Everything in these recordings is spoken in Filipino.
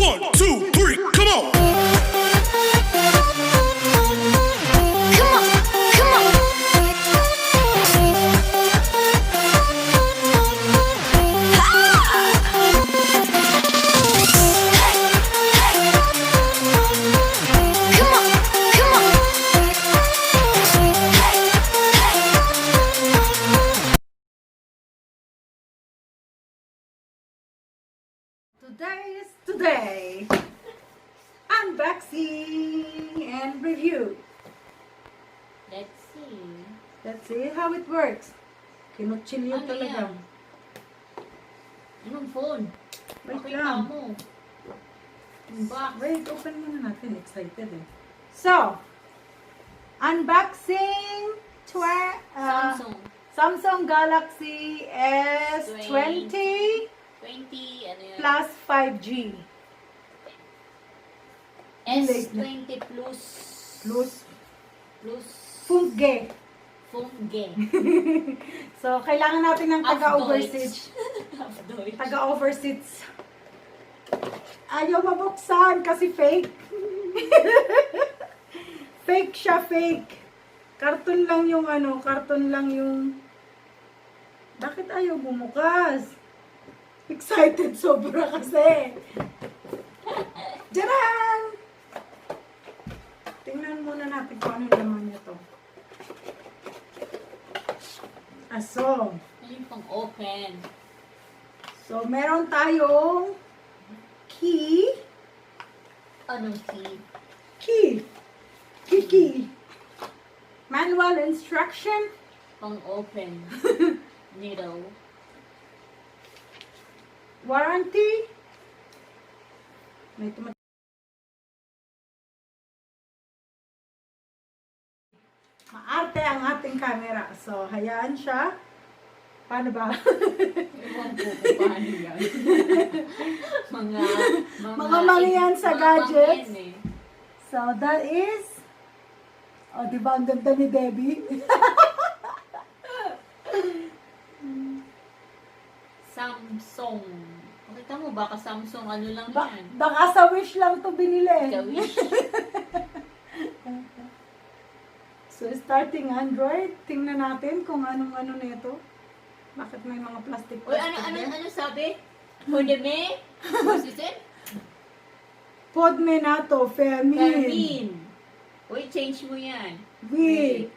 1, 2, 3, come on! Come on, come on. Come on, come on. Today is today. Unboxing and review. Let's see. Let's see how it works. Kinutsilyo Ano talaga. yan? Anong phone? Wait Pakita lang. mo. Yung box. Wait, open muna natin. Excited eh. So, unboxing Samsung. Samsung Galaxy S20 20, ano yan? plus 5G. S20 plus. Plus Plus. 5G. 5G. So, kailangan natin ng Half taga-overstitch. Half Deutsch. Taga-overstitch. Ayaw mabuksan kasi fake. Fake siya, fake. Karton lang yung karton lang yung... Bakit ayaw bumukas? Excited sobra kasi. Diyan! Tingnan muna natin kung ano naman ito. Aso. Ayun pang open. So, meron tayong key. Anong key? Key. Key. Manual instruction. Pang open. Needle. Warranty. May Maarte ang ating camera. So, hayaan siya. Paano ba? Ewan ko kung paano yan. Mga mangyan sa gadgets. mangyan eh. So, that is... Oh, di ba ang ganda ni Debbie? Samsung. Pakita mo, baka Samsung ano lang yan. Baka sa Wish lang to binili. Gawish. So, starting Android, tingnan natin kung anong nito. Bakit may mga plastic Uy, ano sabi? Podeme? What is it? Podme na to, Fermin. Fermin. Uy, change mo yan. Wait.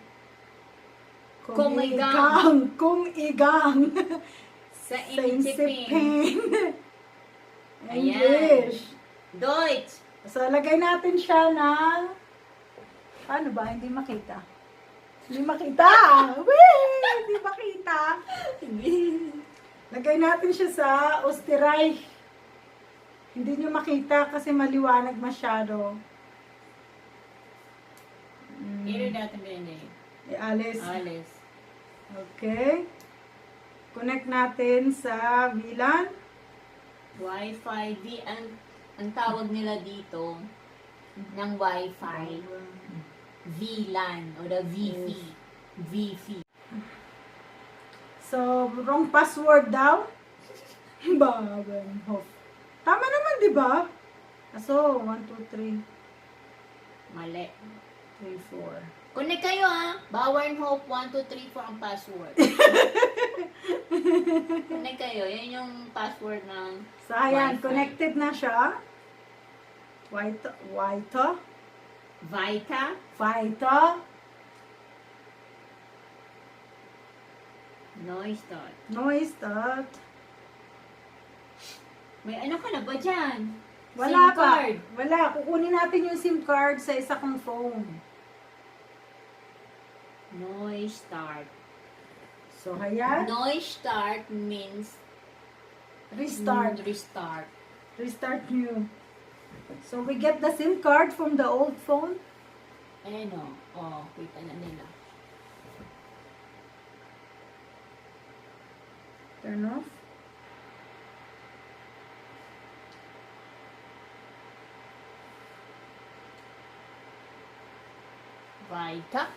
Kung igang. Kung igang. Sa Sa insipin. insipin. Ayan. English. Deutsch. So, lagay natin siya ng... Paano ba? Hindi makita. Hindi makita! Wee! Hindi makita. Lagay natin siya sa Osteray. Hindi nyo makita kasi maliwanag masyado. Ito natin din Alis. Alis. Okay. Connect natin sa VLAN. Wi-Fi. Ang tawag nila dito ng Wi-Fi. VLAN o the Wi-Fi. Wi-Fi. So, wrong password daw. Babenhof. Tama naman, di ba? So, 1, 2, 3. Mali. 3, 4. Connect kayo ha. Bawern Hope 1, 2, 3, 4 ang password. Connect kayo. Yan yung password ng So, ayan, Wi-Fi. connected na siya. Vita. Noise start. Noise start. May ano ka na ba dyan? Wala SIM pa. card. Wala. Kukunin natin yung SIM card sa isa kong phone. Noise start. So, ayan. Noise start means Restart. Restart. Restart new. So, we get the SIM card from the old phone. Ayan o. Oh, kita na nila. Turn off. Vita.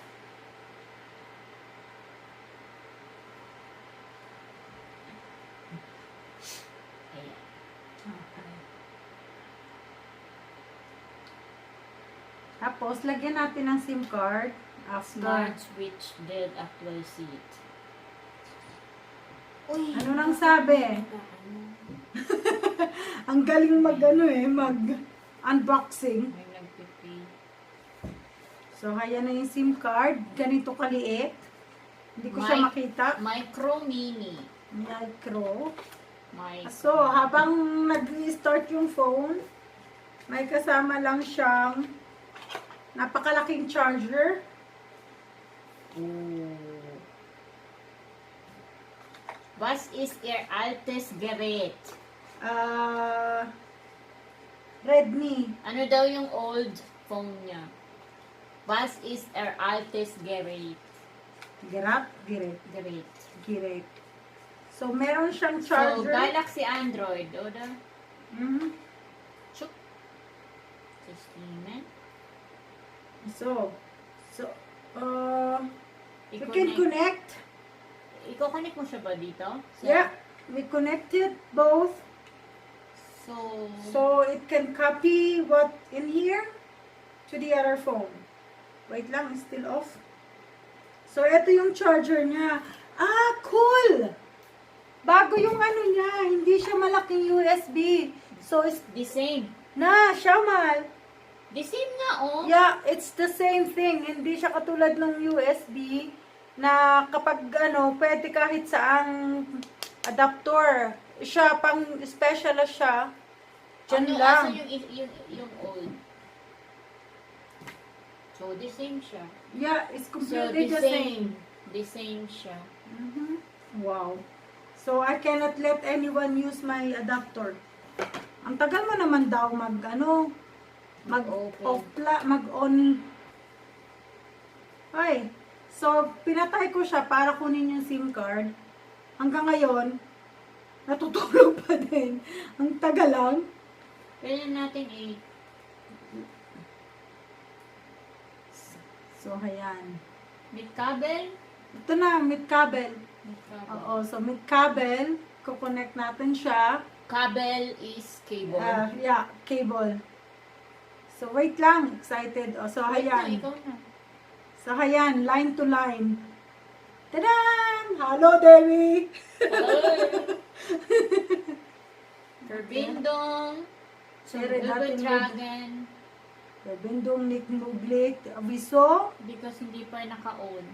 Tapos, lagyan natin ng SIM card. After. Smart switch dead actual seat. Uy, Ano nang sabi? Ang galing mag-unboxing. May nagpipi. So, ayan na yung SIM card. Ganito kaliit. Hindi ko siya makita. Micro mini. Micro. Micro. So, habang nag-start yung phone, may kasama lang siyang napakalaking charger. Ooh. Was ist Ihr altes Gerät? Redmi. Ano daw yung old phone niya? Was ist Ihr altes Gerät? Gerät. Gerät. Gerät. So, meron siyang So, charger. Galaxy Android, oder? Mhm. Chuk. Systemen. So, you can connect. I-connect mo siya ba dito? Yeah, we connected both. So, So, it can copy what in here to the other phone. Wait lang, it's still off. So, ito yung charger niya. Ah, cool! Bago yung ano niya, hindi siya malaking USB. So, it's the same. na, Shamal. The same nga, oh. Yeah, it's the same thing. Hindi siya katulad ng USB na kapag pwede kahit saang adapter. Siya, pang special na siya. Diyan Ano, lang. asa yung old? So, the same siya. Yeah, it's So, completely the the same. same. The same siya. Mhm. Wow. So, I cannot let anyone use my adapter. Ang tagal mo naman daw mag-on. Ay. So, pinatay ko siya para kunin yung SIM card. Hanggang ngayon, natutulog pa din. Ang tagal lang. Pwede natin So, ayan. with cable. Ito na, with cable. With cable. Oo, so with cable, kukonect natin siya. Cable is cable. Yeah, cable. So, wait lang. Excited. So, Wait na, ayan. ikaw na. So, ayan. Line to line. Tadam! Hello, Debbie! Verbindung. Sere, Google dating Dragon. Bindong Nick Muglik. Abiso Because hindi pa naka-on.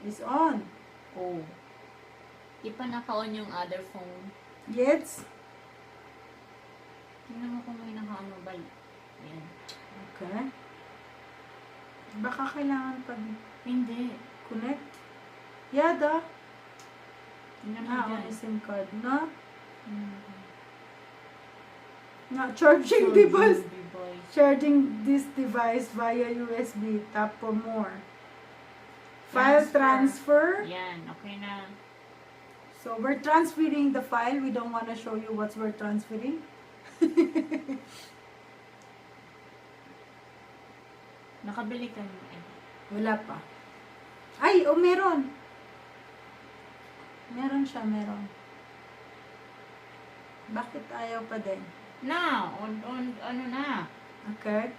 is on. Oh. Hindi pa naka-on yung other phone. Yes. Tingnan mo kung may naka-on ba. Yan. Okay. Baka kailangan Hindi. pag-connect. Yada. Tingnan mo On dyan. the SIM card na. Na charging device. Charging this device via USB. Tap for more. File transfer. Yan. Okay na. So, we're transferring the file. We don't want to show you what we're transferring. Nakabili ka na. Wala pa. Ay, meron. Meron siya, meron. Bakit ayaw pa din? Na. Ano na. Okay.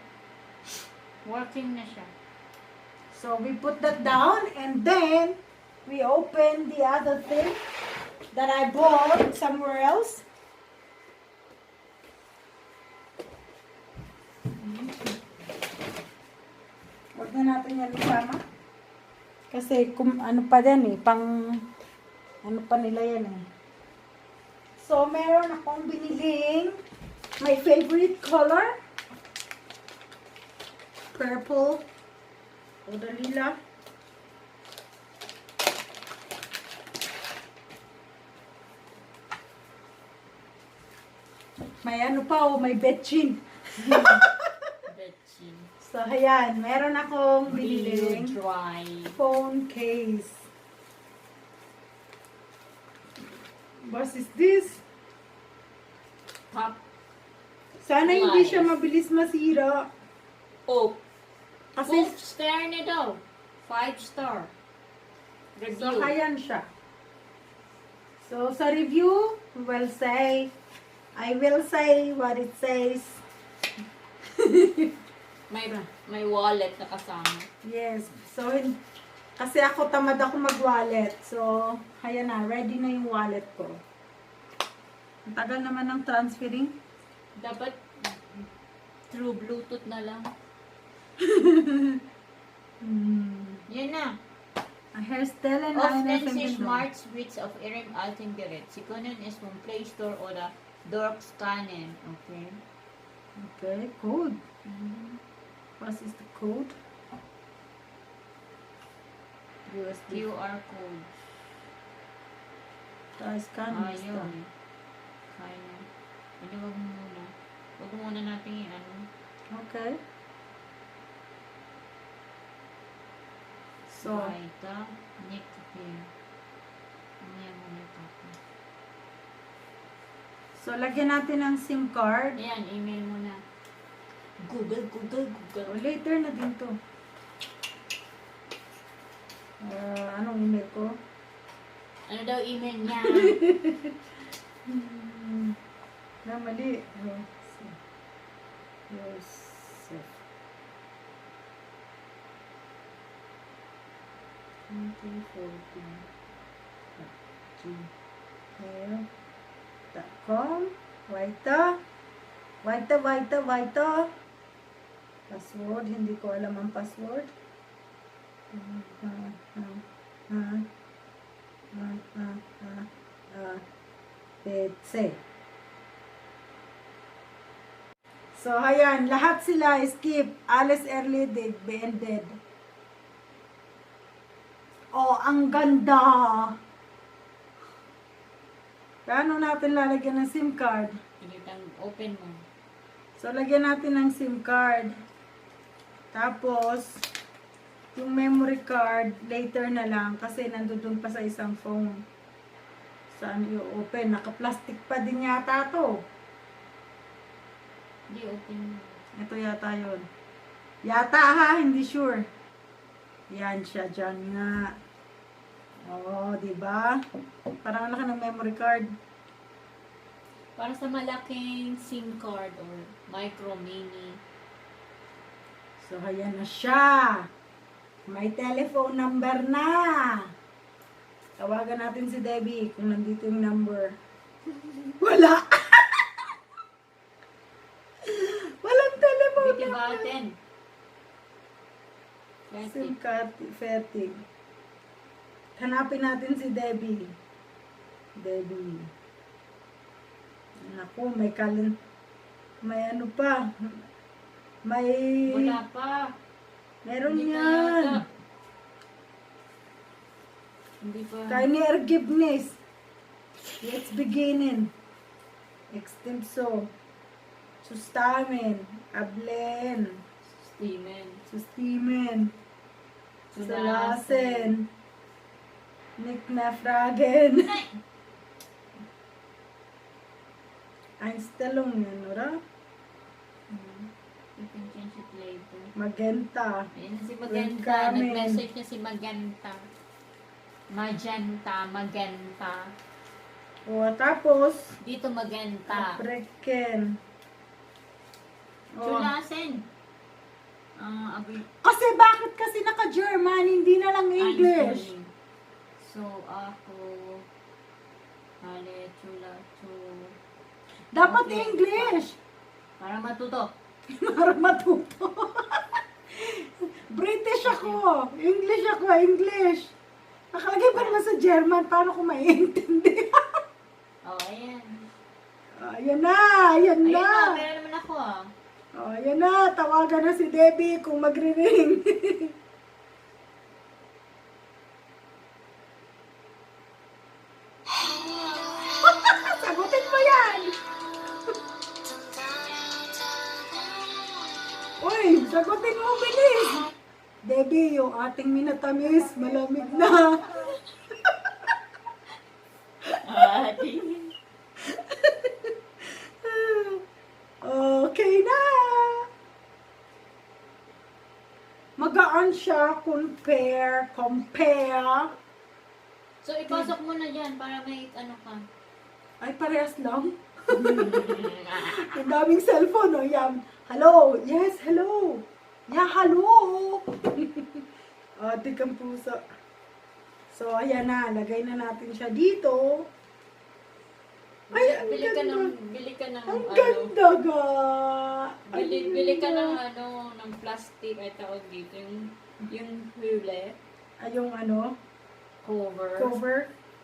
Working na siya. So, we put that down and then we open the other thing that I bought somewhere else. Huwag na natin yan isama. Kasi ano pa din ano pa nila yan eh. So, meron akong biniling my favorite color. Purple. O lila. May ano pa may betchin. Betchin. So, ayan. Meron akong biniling Dry. phone case. What is this? Top. Sana hindi Nice. siya mabilis masira. Oh. Kasi, 5 star na daw. 5 star. Review. so, ayan siya. So, sa review, I will say what it says. May wallet na kasama. Yes. So, kasi ako tamad ako mag-wallet. So, ayan na. Ready na yung wallet ko. Ang tagal naman ng transferring. Dapat through Bluetooth na lang. Yan na. Hairstyle Often si smart switch of Erim Alting Direct. Si Kunin is from Play Store o the Dork Scannen. Okay. Okay, code. What is the code? USB. QR code. Scan. Ayun. Kaya. Hindi, wag mo muna. Wag muna natin i-ano. Okay. So, Ito. Nick here. Mamaya muna ito. so lagyan natin ng SIM card. Ayan, email mo na. Google. O, later na din to. Anong email ko? Ano daw email niya? Na mali. Yosef. 2014.gmail.com. Waita. Password. Hindi ko alam ang password. Petse. So, ayan. Lahat sila skip. Alice early date. Ended. Oh, ang ganda. Paano natin lalagyan ng SIM card? Open mo. So, lagyan natin ng SIM card. Tapos, yung memory card, later na lang kasi nandun pa sa isang phone. Saan i-open? Naka-plastic pa din yata to. Hindi, open mo. Ito yata yun. Yata ha, hindi sure. Yan siya dyan nga. Oo, diba? Parang laki ng memory card. Para sa malaking SIM card or micro mini. So, ayan na siya. May telephone number na. Tawagan natin si Debbie kung nandito yung number. Wala. Walang telephone Biti number. button. SIM card, fetting. Hanapin natin si Debbie. Debbie. Naku, may ano pa. May... Wala pa. Meron Hindi pa yan. yata. Hindi pa. Tiny forgiveness. Let's beginning. Extemso. Sustamen. Ablen. Steven. Sustimen. Sulasen. Sulasen. Nick na fragen. Einstalong yan, ora? You can change it later. Magenta. Ayan na si Welcome. Magenta. Nag-message niya si Magenta. Magenta. O, tapos, Dito Magenta. Apreken. O. Sulasen. Kasi bakit kasi naka-German, hindi na lang English? So, ako, chula. Dapat Okay. English. Para matuto. Para matuto. British ako. English ako. English. Nakalagay pa naman sa German. Paano ko maiintindi? Ayan. Ayan na. Ayan Ayun na. na, meron naman ako Ayan na. Tawagan na si Debbie kung magre-ring. Sagutin mo yan. Uy, sagutin mo, bilis. Debbie, yung ating minatamis, malamig na. Okay na. Magaan siya, compare. So, ipasok mo na dyan para may ano ka. Ay, parehas lang. Ang daming cellphone, oh, yan. Hello, yes, hello. Yeah, hello! Adik ang puso. So, ayan na. Lagay na natin siya dito. Ay, ang Bili ka ganda. ng, bili ka ng, Ang ano, ganda ga! bili ka ng, ng plastic, ay tawag dito, yung huli, Yung ano? cover. Cover.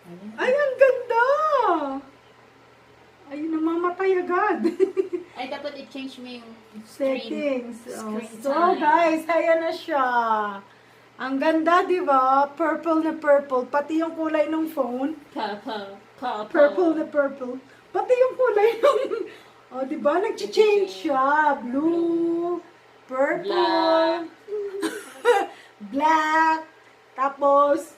Ayan. Ay, ang ganda! Ay, namamatay agad. Ay, dapat i-change mo yung screen. Settings. Screen So, time. guys, ayan na siya. Ang ganda, di ba? Purple na purple. Pati yung kulay ng phone. Purple na purple. Pati yung kulay ng... Oh, di ba? Nag-change siya. Blue, purple, black. Tapos,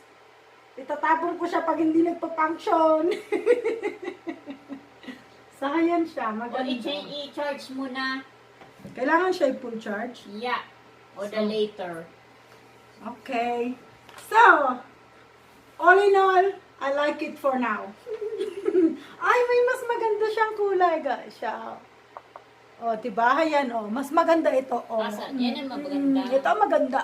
itatapon ko siya pag hindi nagpa-function. Sayan siya. O, Maganda. i-charge mo na. Kailangan siya i-full charge. Yeah. O, the So, later. Okay. So, all in all, I like it for now. Ay, may mas maganda siyang kulay, guys. Siya. O, diba? Ayan, o. Mas maganda ito, o. Asan? Yan ang maganda. Ito ang maganda.